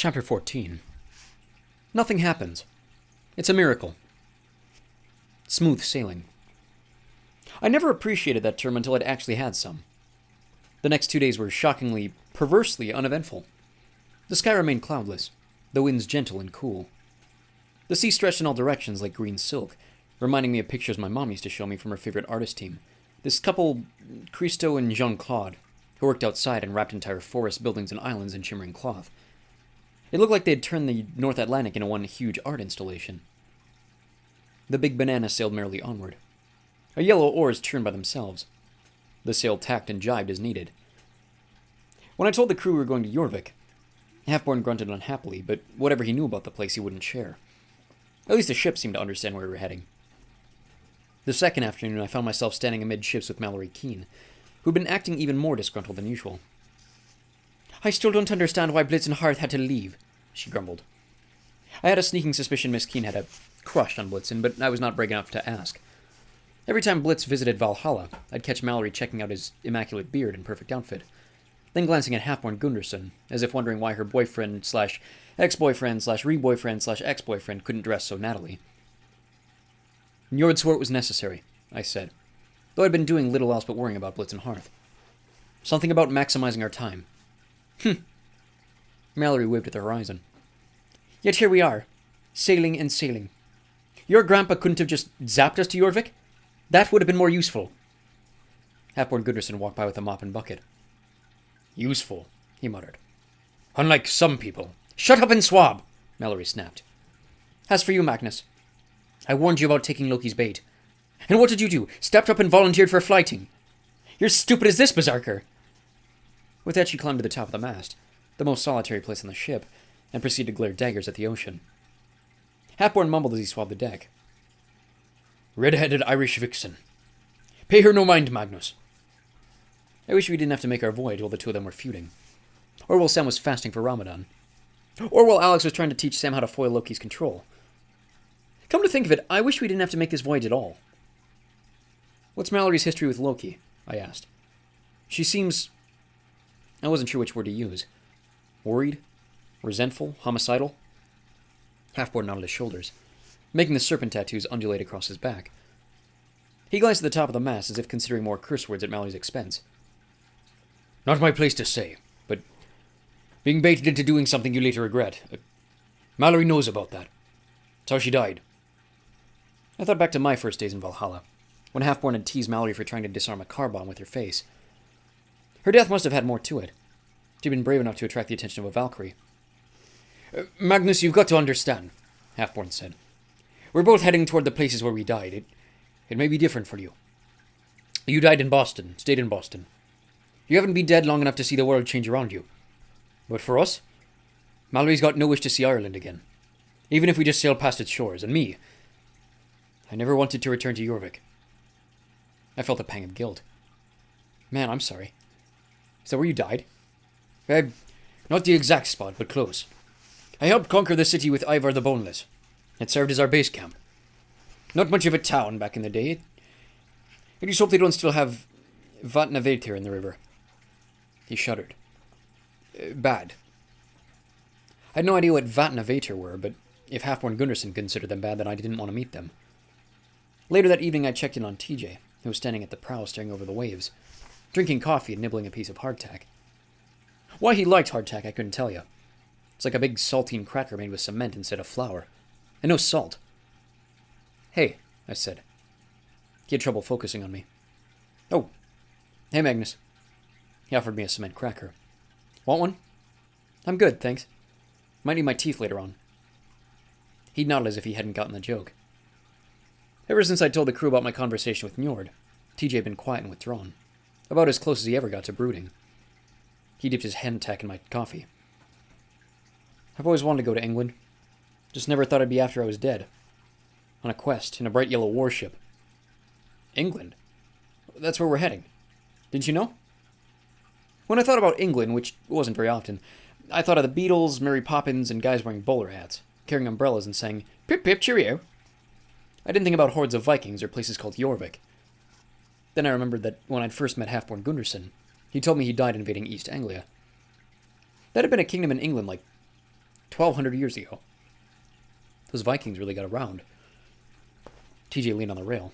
Chapter 14. Nothing happens. It's a miracle. Smooth sailing. I never appreciated that term until I'd actually had some. The next 2 days were shockingly, perversely uneventful. The sky remained cloudless, the winds gentle and cool. The sea stretched in all directions like green silk, reminding me of pictures my mom used to show me from her favorite artist team. This couple, Christo and Jean-Claude, who worked outside and wrapped entire forests, buildings, and islands in shimmering cloth. It looked like they'd turned the North Atlantic into one huge art installation. The big banana sailed merrily onward. Our yellow oars turned by themselves. The sail tacked and jibed as needed. When I told the crew we were going to Jorvik, Halfborn grunted unhappily, but whatever he knew about the place he wouldn't share. At least the ship seemed to understand where we were heading. The second afternoon, I found myself standing amidships with Mallory Keene, who'd been acting even more disgruntled than usual. "I still don't understand why Blitz and Hearth had to leave," she grumbled. I had a sneaking suspicion Miss Keene had a crush on Blitzen, but I was not brave enough to ask. Every time Blitz visited Valhalla, I'd catch Mallory checking out his immaculate beard and perfect outfit, then glancing at Halfborn Gunderson, as if wondering why her boyfriend/ex-boyfriend/re-boyfriend/ex-boyfriend couldn't dress so nattily. "Njord swore it was necessary," I said, though I'd been doing little else but worrying about Blitz and Hearth. "Something about maximizing our time." Mallory waved at the horizon. "Yet here we are, sailing and sailing. Your grandpa couldn't have just zapped us to Jorvik? That would have been more useful." Halfborn Gunderson walked by with a mop and bucket. "Useful," he muttered. "Unlike some people." "Shut up and swab!" Mallory snapped. "As for you, Magnus, I warned you about taking Loki's bait. And what did you do? Stepped up and volunteered for flighting. You're stupid as this, berserker!" With that, she climbed to the top of the mast, the most solitary place on the ship, and proceeded to glare daggers at the ocean. Halfborn mumbled as he swabbed the deck. "Red-headed Irish vixen. Pay her no mind, Magnus." I wish we didn't have to make our voyage while the two of them were feuding. Or while Sam was fasting for Ramadan. Or while Alex was trying to teach Sam how to foil Loki's control. Come to think of it, I wish we didn't have to make this voyage at all. "What's Mallory's history with Loki?" I asked. "She seems..." I wasn't sure which word to use. Worried? Resentful? Homicidal? Halfborn nodded his shoulders, making the serpent tattoos undulate across his back. He glanced at the top of the mast as if considering more curse words at Mallory's expense. "Not my place to say, but being baited into doing something you later regret. Mallory knows about that. It's how she died." I thought back to my first days in Valhalla, when Halfborn had teased Mallory for trying to disarm a car bomb with her face. Her death must have had more to it. She'd been brave enough to attract the attention of a Valkyrie. "Magnus, you've got to understand," Halfborn said. "We're both heading toward the places where we died. It may be different for you. You died in Boston, stayed in Boston. You haven't been dead long enough to see the world change around you. But for us, Mallory's got no wish to see Ireland again, even if we just sail past its shores. And me, I never wanted to return to Jorvik." I felt a pang of guilt. "Man, I'm sorry. Is that where you died?" Not the exact spot, but close. I helped conquer the city with Ivar the Boneless. It served as our base camp. Not much of a town back in the day. I just hope they don't still have Vatnaveter in the river." He shuddered. "Bad." I had no idea what Vatnaveter were, but if Halfborn Gunderson considered them bad, then I didn't want to meet them. Later that evening, I checked in on TJ, who was standing at the prow staring over the waves, drinking coffee and nibbling a piece of hardtack. Why he liked hardtack, I couldn't tell you. It's like a big saltine cracker made with cement instead of flour. And no salt. "Hey," I said. He had trouble focusing on me. "Oh, hey, Magnus." He offered me a cement cracker. "Want one?" "I'm good, thanks. Might need my teeth later on." He nodded as if he hadn't gotten the joke. Ever since I told the crew about my conversation with Njord, TJ had been quiet and withdrawn. About as close as he ever got to brooding. He dipped his handtack in my coffee. "I've always wanted to go to England. Just never thought I'd be after I was dead. On a quest, in a bright yellow warship." "England? That's where we're heading. Didn't you know?" When I thought about England, which wasn't very often, I thought of the Beatles, Mary Poppins, and guys wearing bowler hats, carrying umbrellas and saying, "Pip pip cheerio." I didn't think about hordes of Vikings or places called Jorvik. Then I remembered that when I'd first met Halfborn Gunderson, he told me he died invading East Anglia. That had been a kingdom in England like 1,200 years ago. Those Vikings really got around. TJ leaned on the rail.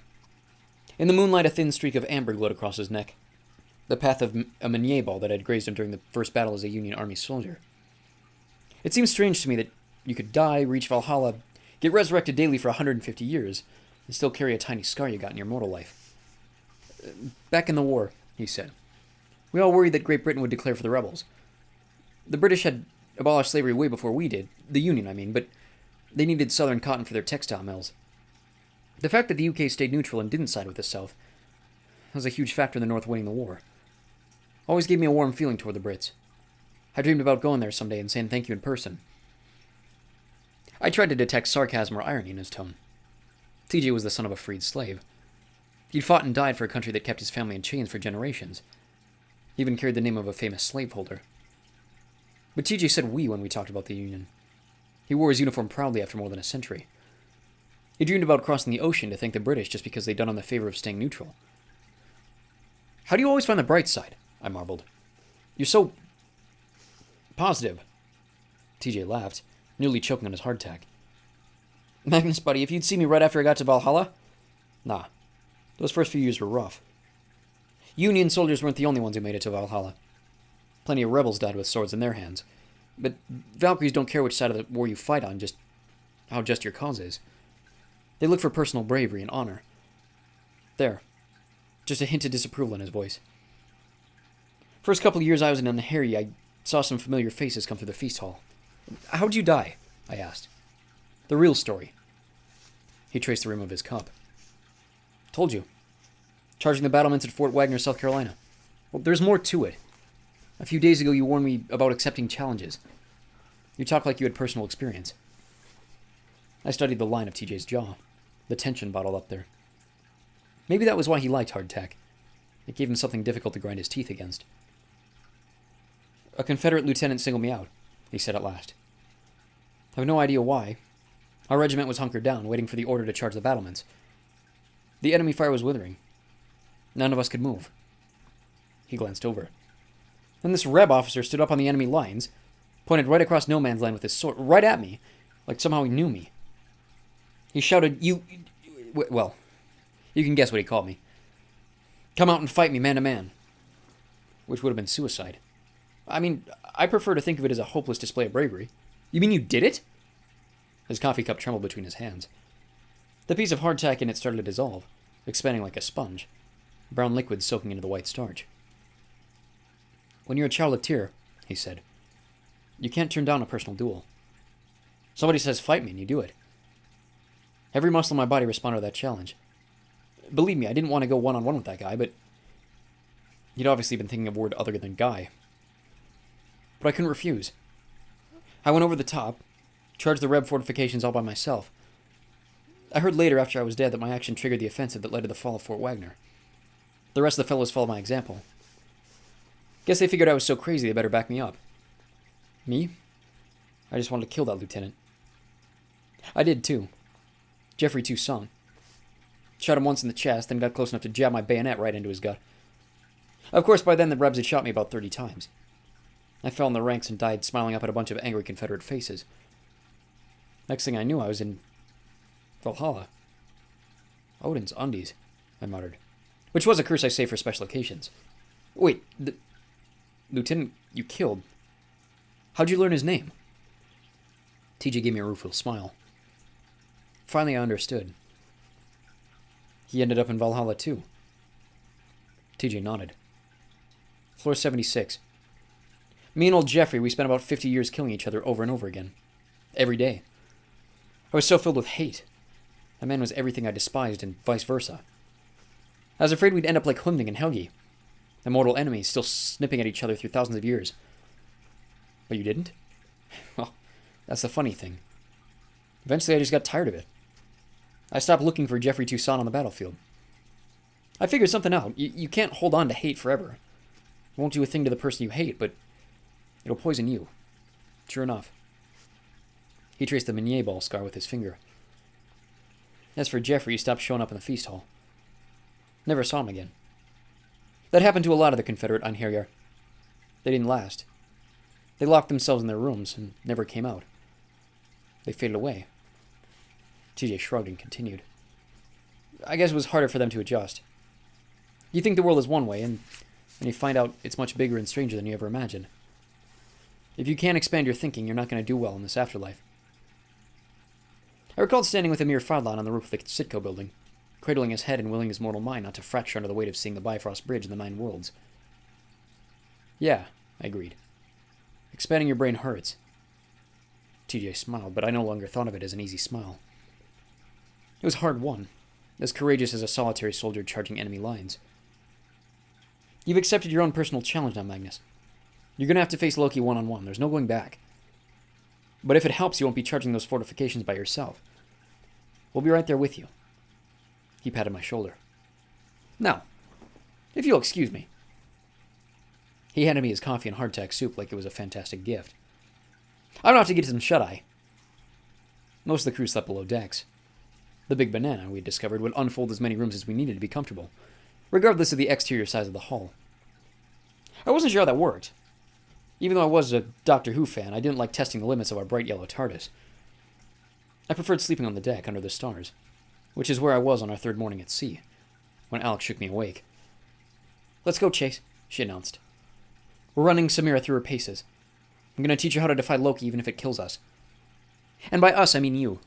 In the moonlight, a thin streak of amber glowed across his neck. The path of a meunier ball that had grazed him during the first battle as a Union Army soldier. It seems strange to me that you could die, reach Valhalla, get resurrected daily for 150 years, and still carry a tiny scar you got in your mortal life. Back in the war, he said, we all worried that Great Britain would declare for the rebels. The British had abolished slavery way before we did, the Union, I mean, but they needed southern cotton for their textile mills. The fact that the UK stayed neutral and didn't side with the South was a huge factor in the North winning the war. Always gave me a warm feeling toward the Brits. I dreamed about going there someday and saying thank you in person. I tried to detect sarcasm or irony in his tone. TJ was the son of a freed slave. He'd fought and died for a country that kept his family in chains for generations. He even carried the name of a famous slaveholder. But TJ said we when we talked about the Union. He wore his uniform proudly after more than a century. He dreamed about crossing the ocean to thank the British just because they'd done him the favor of staying neutral. How do you always find the bright side? I marveled. You're so positive. TJ laughed, nearly choking on his hardtack. Magnus, buddy, if you'd seen me right after I got to Valhalla... Nah, those first few years were rough. Union soldiers weren't the only ones who made it to Valhalla. Plenty of rebels died with swords in their hands. But Valkyries don't care which side of the war you fight on, just how just your cause is. They look for personal bravery and honor. There. Just a hint of disapproval in his voice. First couple of years I was in Unheri, I saw some familiar faces come through the feast hall. How'd you die? I asked. The real story. He traced the rim of his cup. Told you. Charging the battlements at Fort Wagner, South Carolina. Well, there's more to it. A few days ago you warned me about accepting challenges. You talked like you had personal experience. I studied the line of TJ's jaw, the tension bottled up there. Maybe that was why he liked hardtack. It gave him something difficult to grind his teeth against. A Confederate lieutenant singled me out, he said at last. I have no idea why. Our regiment was hunkered down, waiting for the order to charge the battlements. The enemy fire was withering. None of us could move. He glanced over. Then this Reb officer stood up on the enemy lines, pointed right across no man's land with his sword, right at me, like somehow he knew me. He shouted, well, you can guess what he called me. Come out and fight me man to man. Which would have been suicide. I mean, I prefer to think of it as a hopeless display of bravery. You mean you did it? His coffee cup trembled between his hands. The piece of hardtack in it started to dissolve, expanding like a sponge, brown liquid soaking into the white starch. When you're a charioteer, he said, you can't turn down a personal duel. Somebody says fight me and you do it. Every muscle in my body responded to that challenge. Believe me, I didn't want to go one-on-one with that guy, but he'd obviously been thinking of a word other than guy. But I couldn't refuse. I went over the top, charged the Reb fortifications all by myself. I heard later after I was dead that my action triggered the offensive that led to the fall of Fort Wagner. The rest of the fellows followed my example. Guess they figured I was so crazy they better back me up. Me? I just wanted to kill that lieutenant. I did too. Jeffrey Toussaint. Shot him once in the chest, then got close enough to jab my bayonet right into his gut. Of course, by then the Rebs had shot me about 30 times. I fell in the ranks and died smiling up at a bunch of angry Confederate faces. Next thing I knew, I was in Valhalla. Odin's undies, I muttered. Which was a curse I saved for special occasions. Wait, the lieutenant you killed, how'd you learn his name? TJ gave me a rueful smile. Finally I understood. He ended up in Valhalla too. TJ nodded. Floor 76. Me and old Jeffrey, we spent about 50 years killing each other over and over again. Every day. I was so filled with hate. That man was everything I despised and vice versa. I was afraid we'd end up like Hunding and Helgi. Immortal enemies still snipping at each other through thousands of years. But you didn't? Well, that's the funny thing. Eventually I just got tired of it. I stopped looking for Jeffrey Toussaint on the battlefield. I figured something out. You can't hold on to hate forever. It won't do a thing to the person you hate, but it'll poison you. Sure enough. He traced the meunier ball scar with his finger. As for Jeffrey, he stopped showing up in the feast hall. Never saw him again. That happened to a lot of the Confederate Einherjar. They didn't last. They locked themselves in their rooms and never came out. They faded away. TJ shrugged and continued. I guess it was harder for them to adjust. You think the world is one way, and you find out it's much bigger and stranger than you ever imagined. If you can't expand your thinking, you're not going to do well in this afterlife. I recalled standing with Amir Fadlan on the roof of the Sitco building, cradling his head and willing his mortal mind not to fracture under the weight of seeing the Bifrost Bridge and the 9 worlds. Yeah, I agreed. Expanding your brain hurts. TJ smiled, but I no longer thought of it as an easy smile. It was hard won, as courageous as a solitary soldier charging enemy lines. You've accepted your own personal challenge now, Magnus. You're going to have to face Loki one-on-one. There's no going back. But if it helps, you won't be charging those fortifications by yourself. We'll be right there with you. He patted my shoulder. Now, if you'll excuse me. He handed me his coffee and hardtack soup like it was a fantastic gift. I'm going to have to get some shut-eye. Most of the crew slept below decks. The big banana, we had discovered, would unfold as many rooms as we needed to be comfortable, regardless of the exterior size of the hull. I wasn't sure how that worked. Even though I was a Doctor Who fan, I didn't like testing the limits of our bright yellow TARDIS. I preferred sleeping on the deck under the stars, which is where I was on our 3rd morning at sea, when Alex shook me awake. Let's go, Chase, she announced. We're running Samira through her paces. I'm going to teach you how to defy Loki even if it kills us. And by us, I mean you.